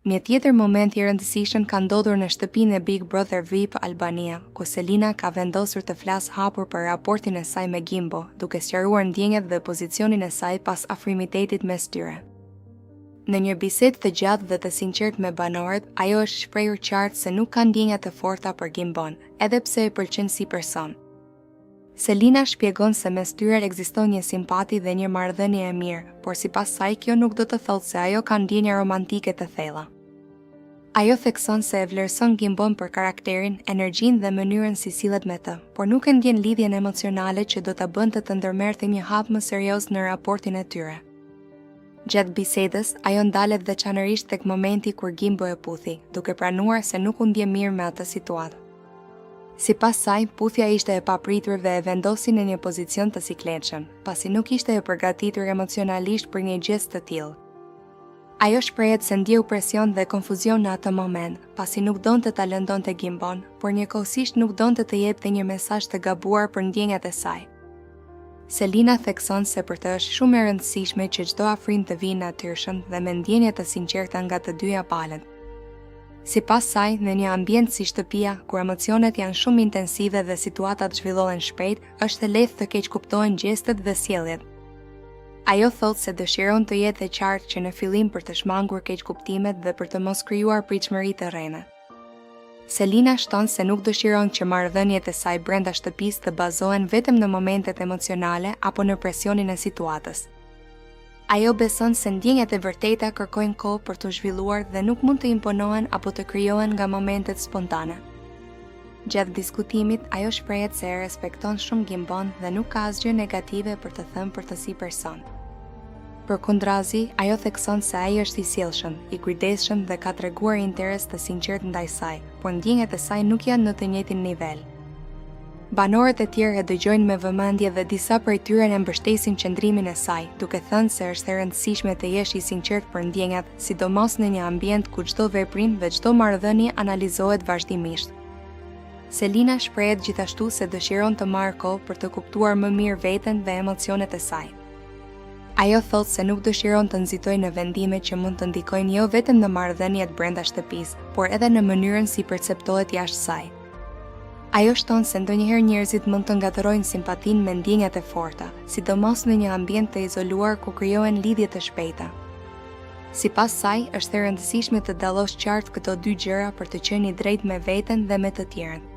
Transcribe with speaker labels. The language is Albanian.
Speaker 1: Një tjetër moment i rëndësishëm ka ndodhur në shtëpinë e Big Brother VIP Albania, ku Selina ka vendosur të flasë hapur për raportin e saj me Gimbo, duke sqaruar ndjenjat dhe pozicionin e saj pas afrimitetit mes tyre. Në një bisedë të gjatë dhe të sinqertë me banorët, ajo është shprehur qartë se nuk ka ndjenja të forta për Gimbon, edhe pse e pëlqen si person. Selina shpjegon se mes tyre ekziston një simpati dhe një marrëdhënie e mirë, por sipas saj kjo nuk do të thotë se ajo ka ndjenja romantike të thella. Ajo thekson se e vlerëson Gimbon për karakterin, energjinë dhe mënyrën si sillet me të, por nuk e ndjen lidhjen emocionale që do ta bënte të ndërmerrte një hap më serioz në raportin e tyre. Gjatë bisedës, ajo ndalet veçanërisht tek momenti kur Gimbo e puthi, duke pranuar se nuk u ndje mirë me atë situatë. Sipas saj, puthja ishte e papritur dhe e vendosi në një pozicion të sikletshëm, pasi nuk ishte e përgatitur emocionalisht për një gest të tillë. Ajo shprehet se ndjeu presion dhe konfuzion në atë moment, pasi nuk donte ta lëndonte Gimbon, por njëkohësisht nuk donte të jepte një mesazh të gabuar për ndjenjat e saj. Selina thekson se për të është shumë e rëndësishme që çdo afrim të vijë natyrshëm dhe me ndjenja të sinqerta nga të dyja palët. Sipas saj, në një ambient si shtëpia, ku emocionet janë shumë intensive dhe situatat zhvillohen shpejt, është e lehtë të keqkuptohen gjestet dhe sjelljet. Ajo thotë se dëshiron të jetë e qartë që në fillim për të shmangur keqkuptimet dhe për të mos krijuar pritshmëri të rreme. Selina shton se nuk dëshiron që marrëdhëniet e saj brenda shtëpisë të bazohen vetëm në momentet emocionale apo në presionin e situatës. Ajo beson se ndjenjat e vërteta kërkojnë kohë për të zhvilluar dhe nuk mund të imponohen apo të krijohen nga momentet spontane. Gjatë diskutimit, ajo shprehet se e respekton shumë Gimbon dhe nuk ka asgjë negative për të thënë për të si person. Përkundrazi, ajo thekson se ai është i sjellshëm, i kujdesshëm dhe ka treguar interes të sinqert ndaj saj, por ndjenjat e saj nuk janë në të njëjtin nivel. Banorët e tjerë e dëgjojnë me vëmendje dhe disa prej tyre e mbështesin qëndrimin e saj, duke thënë se është e rëndësishme të jesh i sinqert për ndjenjat, sidomos në një ambient ku çdo veprim dhe çdo marrëdhënie analizohet vazhdimisht. Selina shprehet gjithashtu se dëshiron të marrë kohë për të kuptuar më mirë veten dhe emocionet e saj. Ajo thotë se nuk dëshiron të nxitojë në vendime që mund të ndikojnë jo vetëm në marrëdhëniet brenda shtëpisë, por edhe në mënyrën si perceptohet jashtë saj. Ajo shton se ndonjëherë njerëzit mund të ngatërojnë simpatinë me ndjenjat e forta, sidomos në një ambient të izoluar ku krijohen lidhje të shpejta. Sipas saj, është e rëndësishme të dallosh qartë këto dy gjëra për të qenë i drejtë me veten dhe me të tjerët.